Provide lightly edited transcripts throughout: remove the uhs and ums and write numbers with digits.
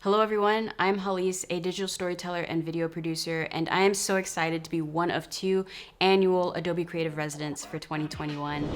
Hello everyone, I'm Hallease, a digital storyteller and video producer, and I am so excited to be one of 2 annual Adobe Creative Residents for 2021.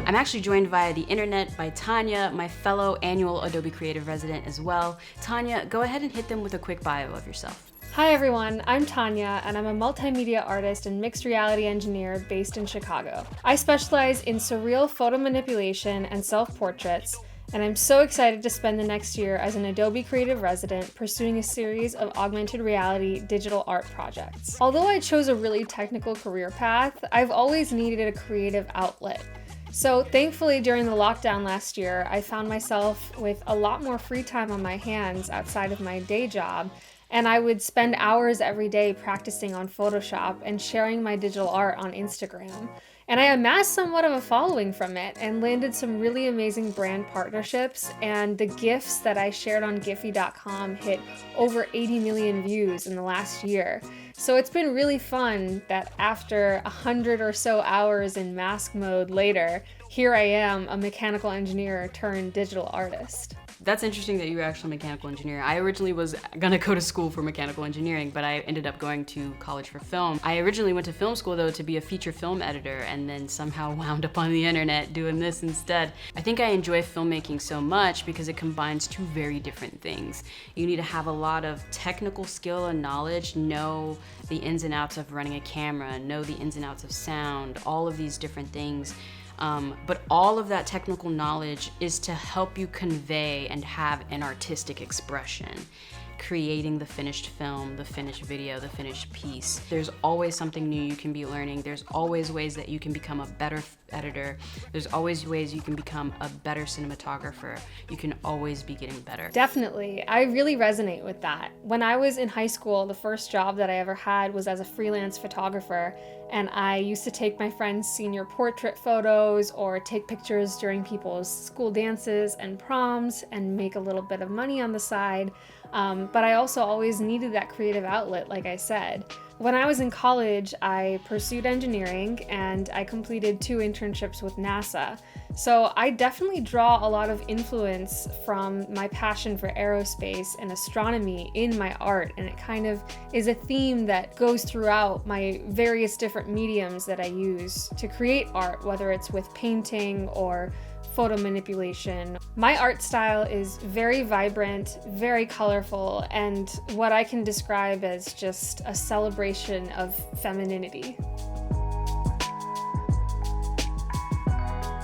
I'm actually joined via the internet by Tanya, my fellow annual Adobe Creative Resident as well. Tanya, go ahead and hit them with a quick bio of yourself. Hi everyone, I'm Tanya, and I'm a multimedia artist and mixed reality engineer based in Chicago. I specialize in surreal photo manipulation and self-portraits, and I'm so excited to spend the next year as an Adobe Creative Resident pursuing a series of augmented reality digital art projects. Although I chose a really technical career path, I've always needed a creative outlet. So thankfully, during the lockdown last year, I found myself with a lot more free time on my hands outside of my day job, and I would spend hours every day practicing on Photoshop and sharing my digital art on Instagram. And I amassed somewhat of a following from it and landed some really amazing brand partnerships, and the GIFs that I shared on Giphy.com hit over 80 million views in the last year. So it's been really fun that after 100 or so hours in mask mode later, here I am, a mechanical engineer turned digital artist. That's interesting that you were actually a mechanical engineer. I originally was gonna go to school for mechanical engineering, but I ended up going to college for film. I originally went to film school though to be a feature film editor, and then somehow wound up on the internet doing this instead. I think I enjoy filmmaking so much because it combines 2 very different things. You need to have a lot of technical skill and knowledge, know the ins and outs of running a camera, know the ins and outs of sound, all of these different things. But all of that technical knowledge is to help you convey and have an artistic expression, creating the finished film, the finished video, the finished piece. There's always something new you can be learning. There's always ways that you can become a better editor. There's always ways you can become a better cinematographer. You can always be getting better. Definitely. I really resonate with that. When I was in high school, the first job that I ever had was as a freelance photographer, and I used to take my friends' senior portrait photos or take pictures during people's school dances and proms and make a little bit of money on the side. But I also always needed that creative outlet, like I said. When I was in college, I pursued engineering and I completed 2 internships with NASA. So I definitely draw a lot of influence from my passion for aerospace and astronomy in my art, and it kind of is a theme that goes throughout my various different mediums that I use to create art, whether it's with painting or photo manipulation. My art style is very vibrant, very colorful, and what I can describe as just a celebration of femininity.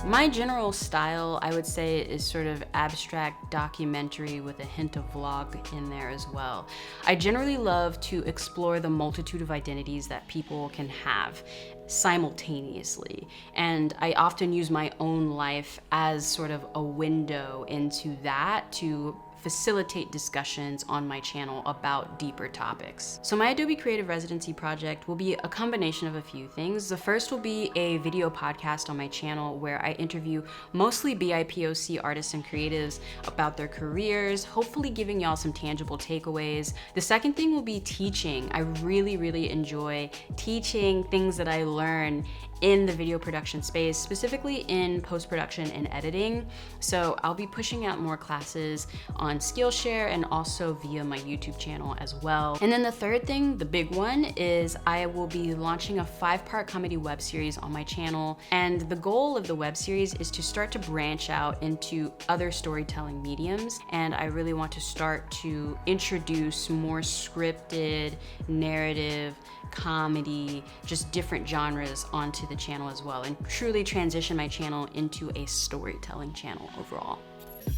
My general style, I would say, is sort of abstract documentary with a hint of vlog in there as well. I generally love to explore the multitude of identities that people can have simultaneously, and I often use my own life as sort of a window into that to facilitate discussions on my channel about deeper topics. So my Adobe Creative Residency project will be a combination of a few things. The first will be a video podcast on my channel where I interview mostly BIPOC artists and creatives about their careers, hopefully giving y'all some tangible takeaways. The second thing will be teaching. I really enjoy teaching things that I learn in the video production space, specifically in post-production and editing. So I'll be pushing out more classes on Skillshare and also via my YouTube channel as well. And then the third thing, the big one, is I will be launching a 5-part comedy web series on my channel. And the goal of the web series is to start to branch out into other storytelling mediums. And I really want to start to introduce more scripted, narrative, comedy, just different genres onto the channel as well, and truly transition my channel into a storytelling channel overall.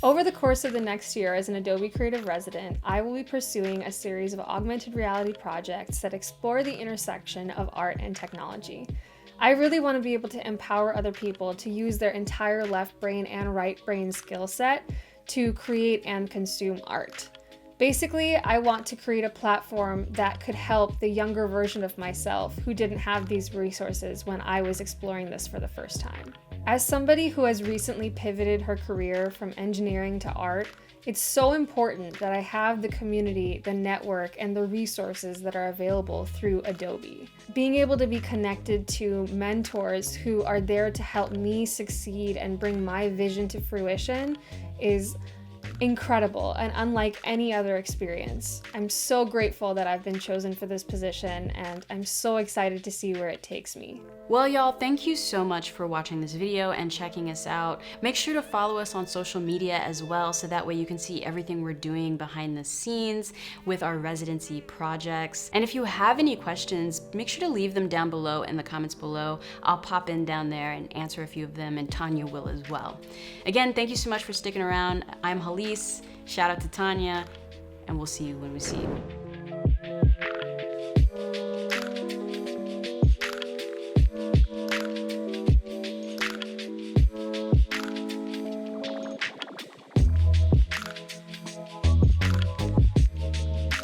Over the course of the next year as an Adobe Creative Resident, I will be pursuing a series of augmented reality projects that explore the intersection of art and technology. I really want to be able to empower other people to use their entire left brain and right brain skill set to create and consume art. Basically, I want to create a platform that could help the younger version of myself who didn't have these resources when I was exploring this for the first time. As somebody who has recently pivoted her career from engineering to art, it's so important that I have the community, the network, and the resources that are available through Adobe. Being able to be connected to mentors who are there to help me succeed and bring my vision to fruition is incredible and unlike any other experience. I'm so grateful that I've been chosen for this position, and I'm so excited to see where it takes me. Well, y'all, thank you so much for watching this video and checking us out. Make sure to follow us on social media as well, so that way you can see everything we're doing behind the scenes with our residency projects. And if you have any questions, make sure to leave them down below in the comments below. I'll pop in down there and answer a few of them, and Tanya will as well. Again, thank you so much for sticking around. I'm Hallease. Shout out to Tanya, and we'll see you when we see you.